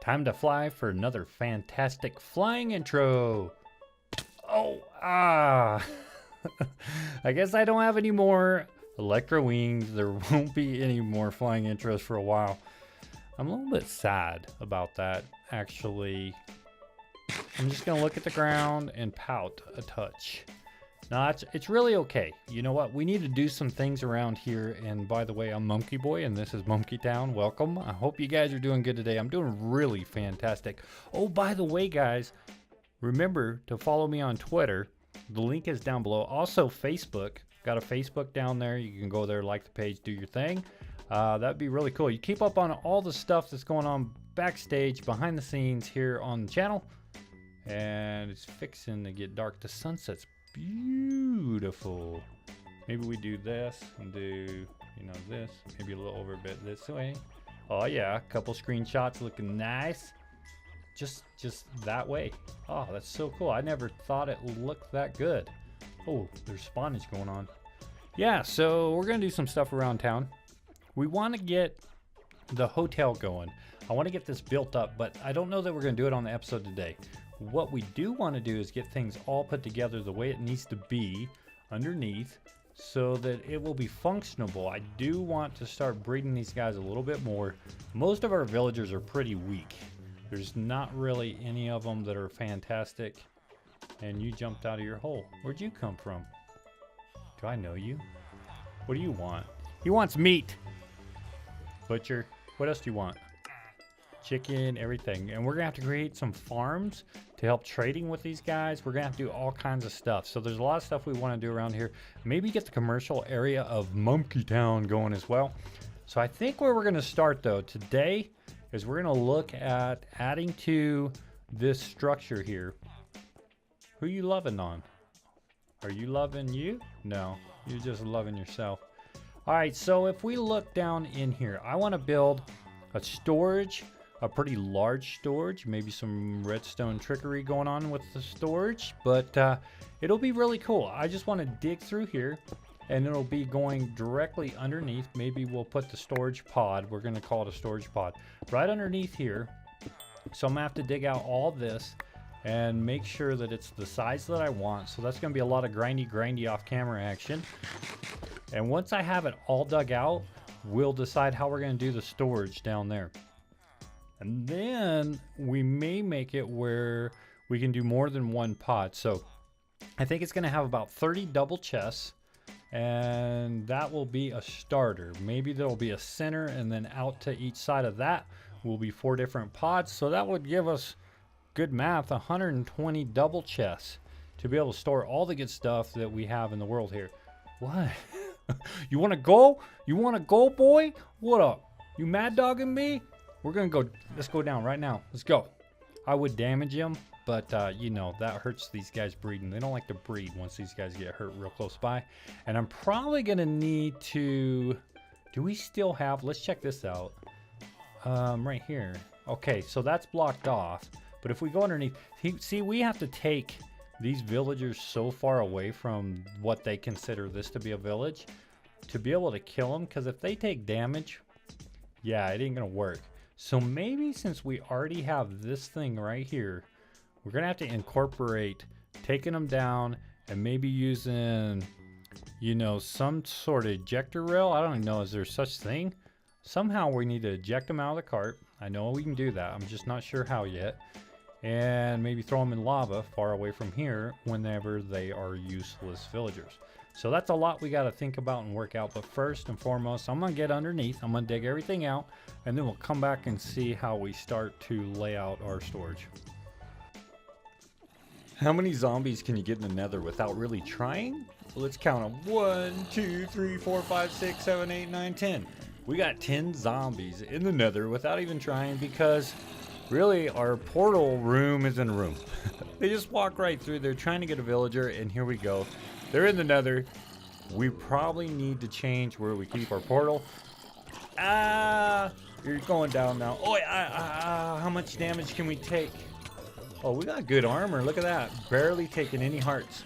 Time to fly for another fantastic flying intro. Oh, I guess I don't have any more electro wings. There won't be any more flying intros for a while. I'm a little bit sad about that, actually. I'm just gonna look at the ground and pout a touch. No, it's really okay. You know what? We need to do some things around here. And by the way, I'm MummkeyBoy and this is MummkeyTown. Welcome. I hope you guys are doing good today. I'm doing really fantastic. Oh, by the way, guys, remember to follow me on Twitter. The link is down below. Also, Facebook. Got a Facebook down there. You can go there, like the page, do your thing. That'd be really cool. You keep up on all the stuff that's going on backstage, behind the scenes here on the channel. And it's fixing to get dark. The sunset's beautiful. Maybe we do this and do, you know, this. Maybe a little over a bit this way. Oh yeah, a couple screenshots looking nice. Just that way. Oh, that's so cool. I never thought it looked that good. Oh, there's spawnage going on. Yeah, so we're gonna do some stuff around town. We want to get the hotel going. I want to get this built up, but I don't know that we're gonna do it on the episode today. What we do want to do is get things all put together the way it needs to be underneath so that it will be functionable. I do want to start breeding these guys a little bit more. Most of our villagers are pretty weak. There's not really any of them that are fantastic. And you jumped out of your hole. Where'd you come from? Do I know you? What do you want? He wants meat. Butcher. What else do you want? Chicken, everything. And we're gonna have to create some farms to help trading with these guys. We're gonna have to do all kinds of stuff. So there's a lot of stuff we want to do around here. Maybe get the commercial area of MummkeyTown going as well. So I think where we're gonna start though today is we're gonna look at adding to this structure here. Who you loving on? Are you loving you? No, you're just loving yourself. All right, so if we look down in here, I want to build a storage, a pretty large storage, maybe some redstone trickery going on with the storage, but it'll be really cool. I just want to dig through here and it'll be going directly underneath. Maybe we'll put the storage pod, we're going to call it a storage pod, right underneath here. So I'm gonna have to dig out all this and make sure that it's the size that I want. So that's going to be a lot of grindy off camera action. And once I have it all dug out, we'll decide how we're going to do the storage down there. And then we may make it where we can do more than one pod. So I think it's going to have about 30 double chests, and that will be a starter. Maybe there'll be a center, and then out to each side of that will be 4 different pods. So that would give us, good math, 120 double chests to be able to store all the good stuff that we have in the world here. What? You want to go? You want to go, boy? What up? You mad dogging me? We're going to go. Let's go down right now. Let's go. I would damage him, but you know, that hurts these guys breeding. They don't like to breed once these guys get hurt real close by. And I'm probably going to need to, do we still have, let's check this out. Right here. Okay, so that's blocked off. But if we go underneath, see, we have to take these villagers so far away from what they consider this to be a village to be able to kill them, because if they take damage, yeah, it ain't gonna work. So maybe since we already have this thing right here, we're gonna have to incorporate taking them down and maybe using, you know, some sort of ejector rail. I don't even know, is there such thing? Somehow we need to eject them out of the cart. I know we can do that, I'm just not sure how yet. And maybe throw them in lava far away from here whenever they are useless villagers. So that's a lot we got to think about and work out. But first and foremost, I'm going to get underneath. I'm going to dig everything out. And then we'll come back and see how we start to lay out our storage. How many zombies can you get in the nether without really trying? Well, let's count them. 1, 2, 3, 4, 5, 6, 7, 8, 9, 10. We got 10 zombies in the nether without even trying, because really, our portal room isn't a room. They just walk right through. They're trying to get a villager, and here we go. They're in the nether. We probably need to change where we keep our portal. Ah, you're going down now. Oh, how much damage can we take? Oh, we got good armor. Look at that. Barely taking any hearts.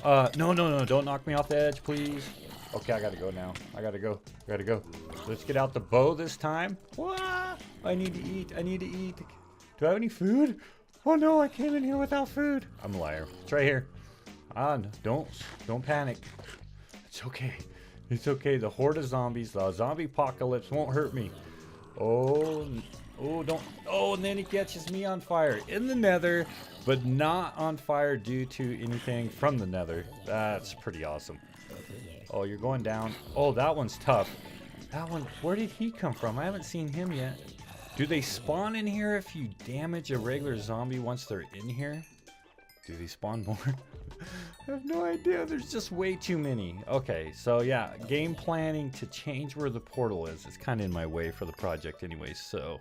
No. Don't knock me off the edge, please. Okay, I gotta go now. I gotta go. Let's get out the bow this time. What? I need to eat. I need to eat. Do I have any food? Oh no, I came in here without food. I'm a liar. It's right here. Don't panic. It's okay. It's okay. The horde of zombies, the zombie apocalypse won't hurt me. Oh, don't. Oh, and then he catches me on fire in the nether, but not on fire due to anything from the nether. That's pretty awesome. Oh, you're going down. Oh, that one's tough. That one, where did he come from? I haven't seen him yet. Do they spawn in here if you damage a regular zombie once they're in here? Do they spawn more? I have no idea. There's just way too many. Okay, so yeah, game planning to change where the portal is. It's kind of in my way for the project anyway, so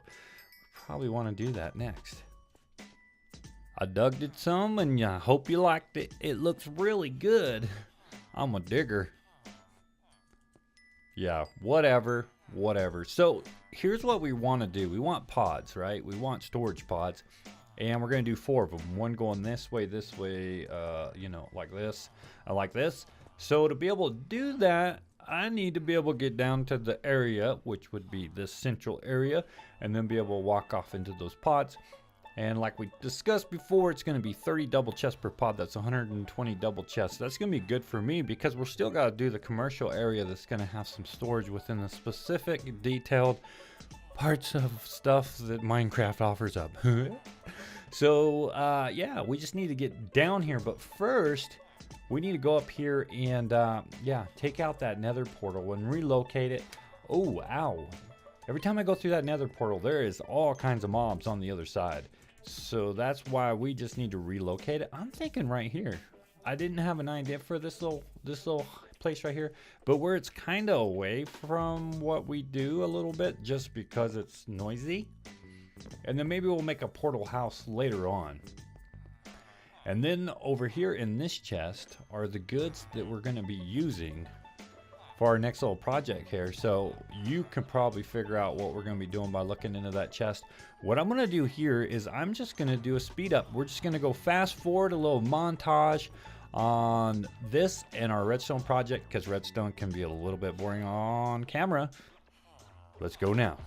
probably want to do that next. I dug it some and I hope you liked it. It looks really good. I'm a digger. Yeah, whatever. So here's what we want to do. We want pods, right? We want storage pods. And we're going to do 4 of them. One going this way, you know, like this, and like this. So to be able to do that, I need to be able to get down to the area, which would be this central area, and then be able to walk off into those pods. And like we discussed before, it's going to be 30 double chests per pod. That's 120 double chests. That's going to be good for me because we're still got to do the commercial area that's going to have some storage within the specific detailed parts of stuff that Minecraft offers up. So yeah, we just need to get down here, but first we need to go up here and yeah, take out that nether portal and relocate it. Oh, ow. Every time I go through that nether portal, there is all kinds of mobs on the other side. So that's why we just need to relocate it. I'm thinking right here. I didn't have an idea for this little place right here, but where it's kind of away from what we do a little bit just because it's noisy. And then maybe we'll make a portal house later on. And then over here in this chest are the goods that we're going to be using for our next little project here. So you can probably figure out what we're going to be doing by looking into that chest. What I'm going to do here is I'm just going to do a speed up. We're just going to go fast forward a little montage on this and our redstone project because redstone can be a little bit boring on camera. Let's go now.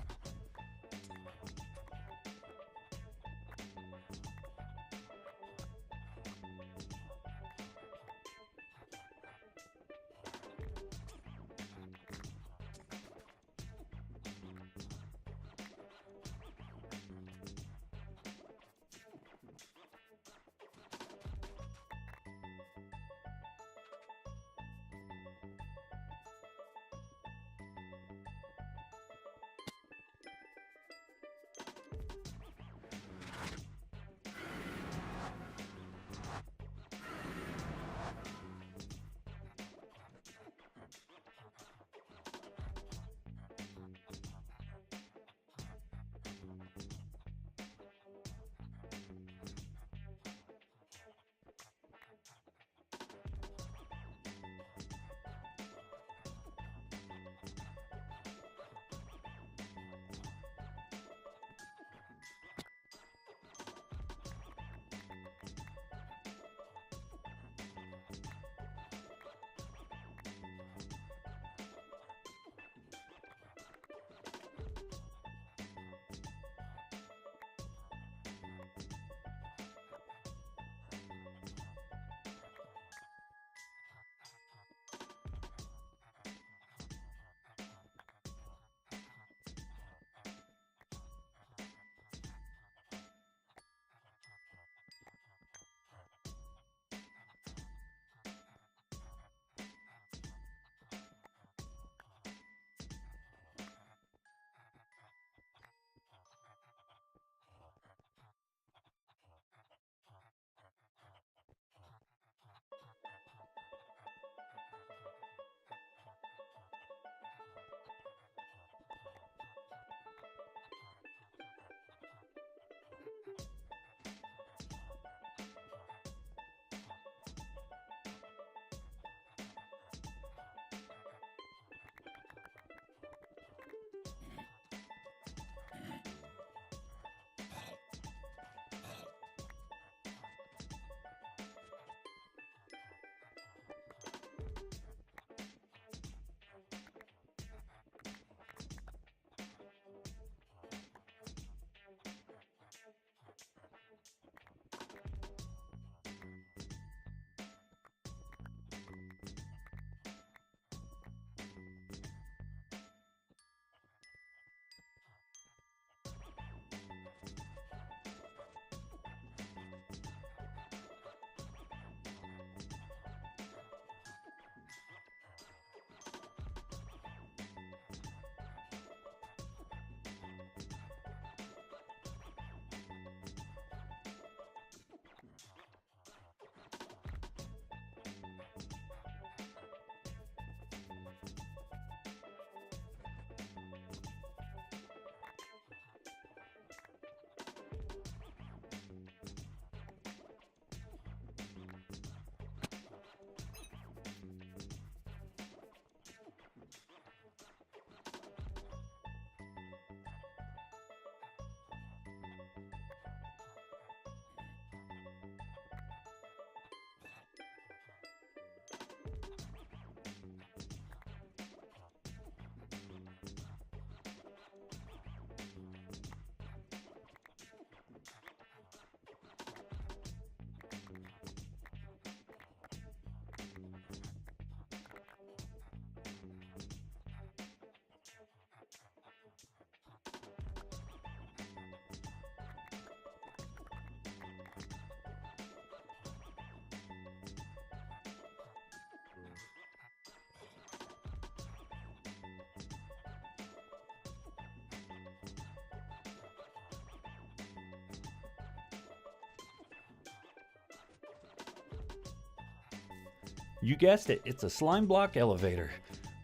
You guessed it, it's a slime block elevator.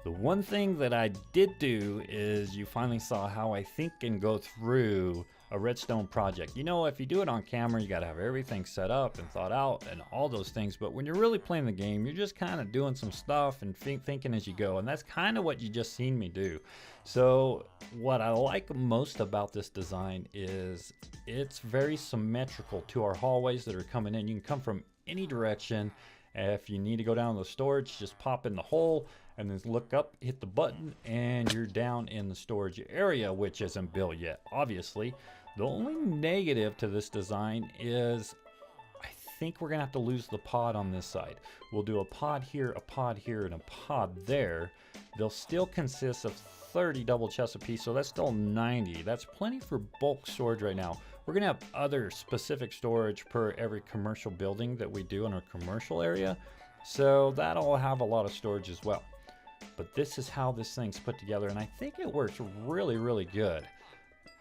The one thing that I did do is you finally saw how I think and go through a redstone project. You know, if you do it on camera, you gotta have everything set up and thought out and all those things, but when you're really playing the game, you're just kind of doing some stuff and thinking as you go, and that's kind of what you just seen me do. So what I like most about this design is it's very symmetrical to our hallways that are coming in. You can come from any direction. If you need to go down to the storage, just pop in the hole and then look up, hit the button, and you're down in the storage area, which isn't built yet, obviously. The only negative to this design is I think we're gonna have to lose the pod on this side. We'll do a pod here, and a pod there. They'll still consist of 30 double chests apiece, so that's still 90. That's plenty for bulk storage right now. We're gonna have other specific storage per every commercial building that we do in our commercial area, so that'll have a lot of storage as well. But this is how this thing's put together, and I think it works really, really good.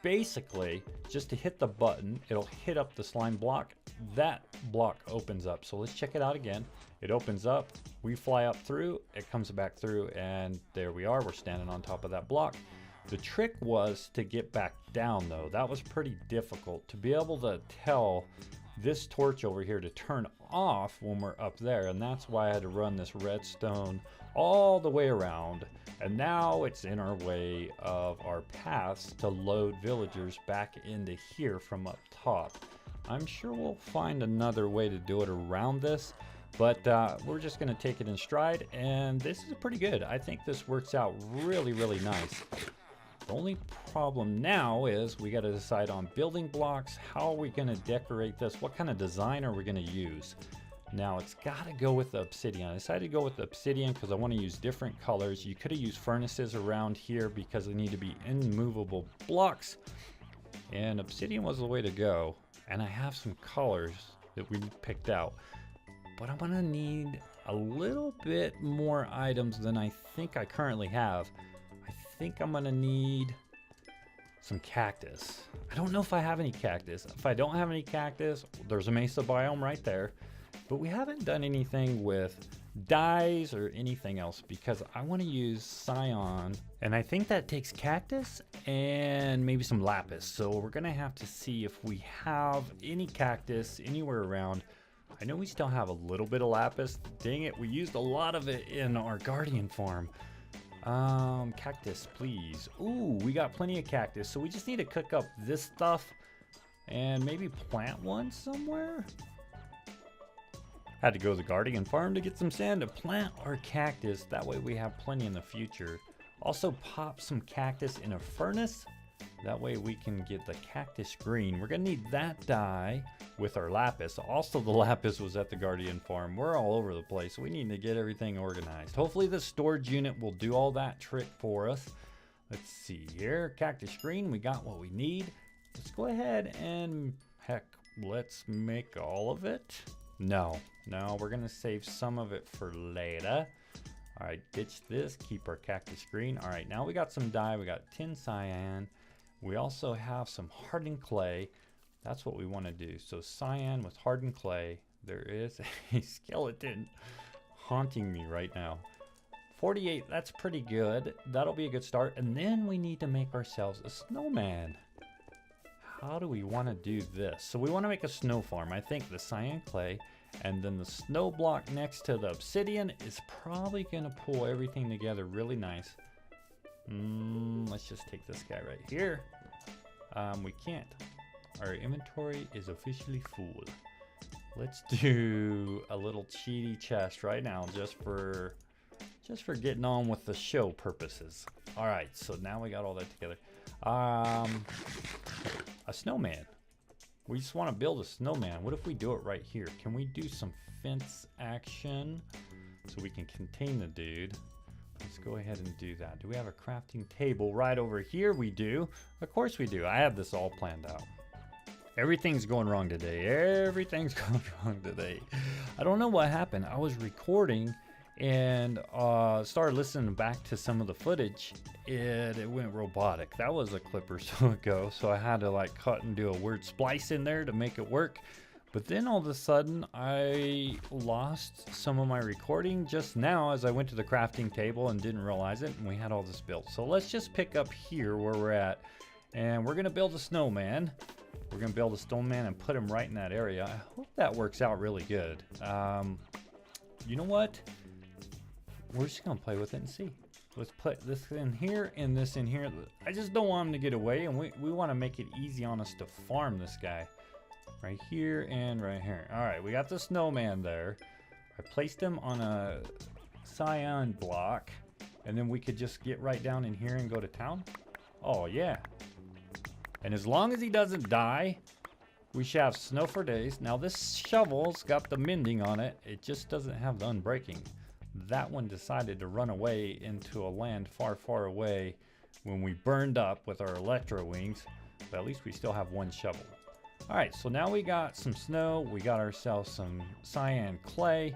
Basically, just to hit the button, it'll hit up the slime block. That block opens up. So let's check it out again. It opens up, we fly up through, it comes back through, and there we are. We're standing on top of that block. The trick was to get back down though. That was pretty difficult to be able to tell this torch over here to turn off when we're up there, and that's why I had to run this redstone all the way around, and now it's in our way of our paths to load villagers back into here from up top. I'm sure we'll find another way to do it around this, but we're just going to take it in stride, and this is pretty good. I think this works out really, really nice. The only problem now is we got to decide on building blocks. How are we going to decorate this? What kind of design are we going to use? Now it's got to go with the obsidian. I decided to go with the obsidian because I want to use different colors. You could have used furnaces around here because they need to be immovable blocks, and obsidian was the way to go. And I have some colors that we picked out, but I'm gonna need a little bit more items than I think I currently have. I think I'm gonna need some cactus. I don't know if I have any cactus. If I don't have any cactus, there's a mesa biome right there. But we haven't done anything with dyes or anything else because I want to use cyan, and I think that takes cactus and maybe some lapis. So we're gonna have to see if we have any cactus anywhere around. I know we still have a little bit of lapis. Dang it, we used a lot of it in our guardian farm. Cactus, please. Ooh, we got plenty of cactus. So we just need to cook up this stuff and maybe plant one somewhere. Had to go to the guardian farm to get some sand to plant our cactus. That way we have plenty in the future. Also pop some cactus in a furnace. That way we can get the cactus green. We're gonna need that dye with our lapis. Also the lapis was at the guardian farm. We're all over the place. We need to get everything organized. Hopefully the storage unit will do all that trick for us. Let's see here, cactus green, we got what we need. Let's go ahead and heck, let's make all of it. No, we're gonna save some of it for later. All right, ditch this, keep our cactus green. All right, now we got some dye, we got tin cyan. We also have some hardened clay. That's what we wanna do. So cyan with hardened clay. There is a skeleton haunting me right now. 48, that's pretty good. That'll be a good start. And then we need to make ourselves a snowman. How do we want to do this? So we want to make a snow farm. I think the cyan clay and then the snow block next to the obsidian is probably going to pull everything together really nice. Let's just take this guy right here. We can't. Our inventory is officially full. Let's do a little cheaty chest right now just for getting on with the show purposes. All right, so now we got all that together. A snowman. We just want to build a snowman. What if we do it right here? Can we do some fence action so we can contain the dude? Let's go ahead and do that. Do we have a crafting table right over here? We do. Of course we do. I have this all planned out. Everything's going wrong today. Everything's going wrong today. I don't know what happened. I was recording and started listening back to some of the footage, and it went robotic. That was a clip or so ago, so I had to like cut and do a word splice in there to make it work. But then all of a sudden, I lost some of my recording just now as I went to the crafting table and didn't realize it, and we had all this built. So let's just pick up here where we're at, and we're gonna build a snowman. We're gonna build a snowman and put him right in that area. I hope that works out really good. You know what? We're just gonna play with it and see. Let's put this in here and this in here. I just don't want him to get away, and we want to make it easy on us to farm this guy. Right here and right here. All right, we got the snowman there. I placed him on a cyan block, and then we could just get right down in here and go to town. Oh yeah. And as long as he doesn't die, we should have snow for days. Now this shovel's got the mending on it. It just doesn't have the unbreaking. That one decided to run away into a land far, far away when we burned up with our electro wings. But at least we still have one shovel. All right, so now we got some snow. We got ourselves some cyan clay.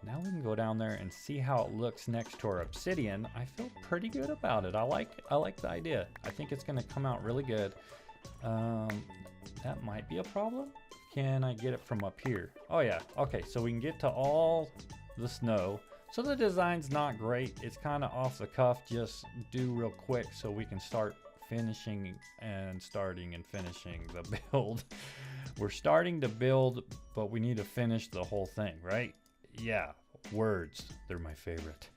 Now we can go down there and see how it looks next to our obsidian. I feel pretty good about it. I like the idea. I think it's gonna come out really good. That might be a problem. Can I get it from up here? Oh yeah, okay, so we can get to all the snow. So the design's not great. It's kind of off the cuff, just do real quick so we can start finishing and starting and finishing the build. We're starting to build, but we need to finish the whole thing, right? Yeah, words, they're my favorite.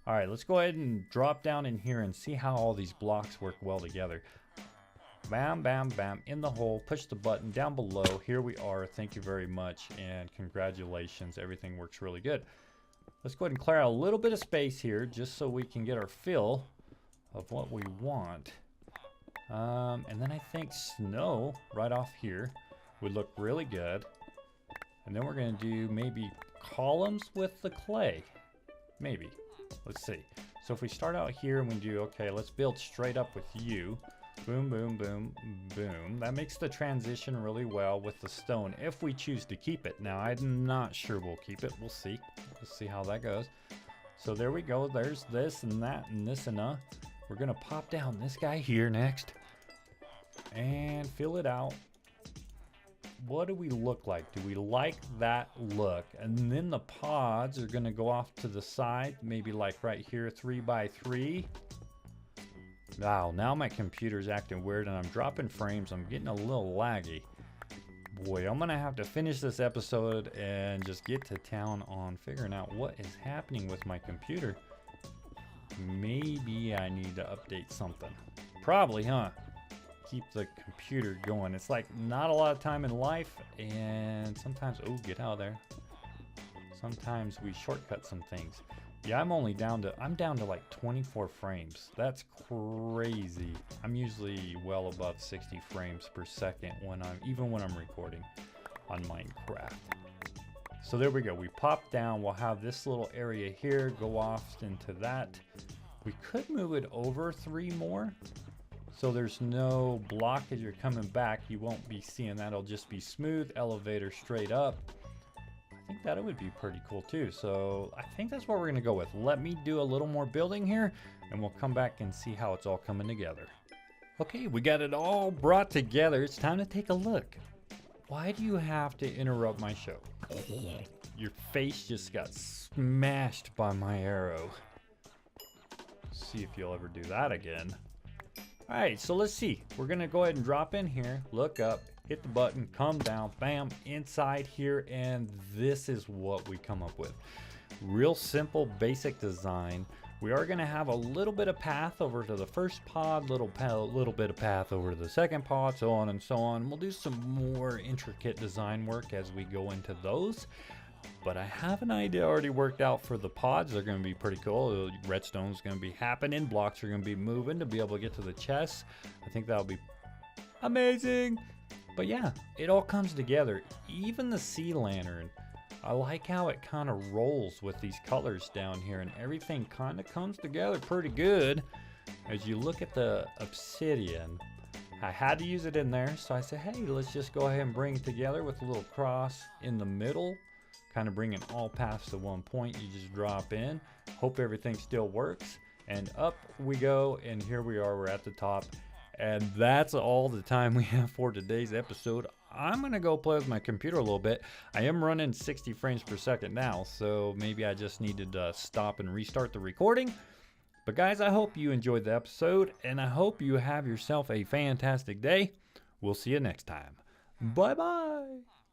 All right, let's go ahead and drop down in here and see how all these blocks work well together. Bam, bam, bam, in the hole, push the button down below. Here we are, thank you very much, and congratulations, everything works really good. Let's go ahead and clear out a little bit of space here just so we can get our fill of what we want. And then I think snow right off here would look really good. And then we're gonna do maybe columns with the clay. Maybe, let's see. So if we start out here and we do, okay, let's build straight up with you. Boom, boom, boom, boom. That makes the transition really well with the stone if we choose to keep it. Now, I'm not sure we'll keep it. We'll see. Let's see how that goes. So there we go. There's this and that and this and We're going to pop down this guy here next and fill it out. What do we look like? Do we like that look? And then the pods are going to go off to the side, maybe like right here, 3 by 3. Wow, now my computer's acting weird and I'm dropping frames. I'm getting a little laggy. Boy, I'm gonna have to finish this episode and just get to town on figuring out what is happening with my computer. Maybe I need to update something. Probably, huh? Keep the computer going. It's like not a lot of time in life, and sometimes, oh, get out of there. Sometimes we shortcut some things. Yeah, I'm down to like 24 frames. That's crazy. I'm usually well above 60 frames per second even when I'm recording on Minecraft. So there we go. We pop down. We'll have this little area here go off into that. We could move it over 3 more. So there's no block as you're coming back. You won't be seeing that. It'll just be smooth elevator straight up. I think that would be pretty cool too. So I think that's what we're gonna go with. Let me do a little more building here and we'll come back and see how it's all coming together. Okay, we got it all brought together. It's time to take a look. Why do you have to interrupt my show? Your face just got smashed by my arrow. See if you'll ever do that again. All right, so let's see. We're gonna go ahead and drop in here, look up, hit the button, come down, bam, inside here, and this is what we come up with. Real simple, basic design. We are gonna have a little bit of path over to the first pod, little bit of path over to the second pod, so on and so on. We'll do some more intricate design work as we go into those. But I have an idea already worked out for the pods. They're going to be pretty cool. Redstone's going to be happening. Blocks are going to be moving to be able to get to the chests. I think that'll be amazing. But yeah, it all comes together. Even the sea lantern. I like how it kind of rolls with these colors down here, and everything kind of comes together pretty good. As you look at the obsidian, I had to use it in there, so I said, hey, let's just go ahead and bring it together with a little cross in the middle. Kind of bring it all past the one point. You just drop in, hope everything still works, and up we go, and here we are, we're at the top. And that's all the time we have for today's episode. I'm gonna go play with my computer a little bit. I am running 60 frames per second now, so maybe I just needed to stop and restart the recording. But guys, I hope you enjoyed the episode, and I hope you have yourself a fantastic day. We'll see you next time. Bye-bye.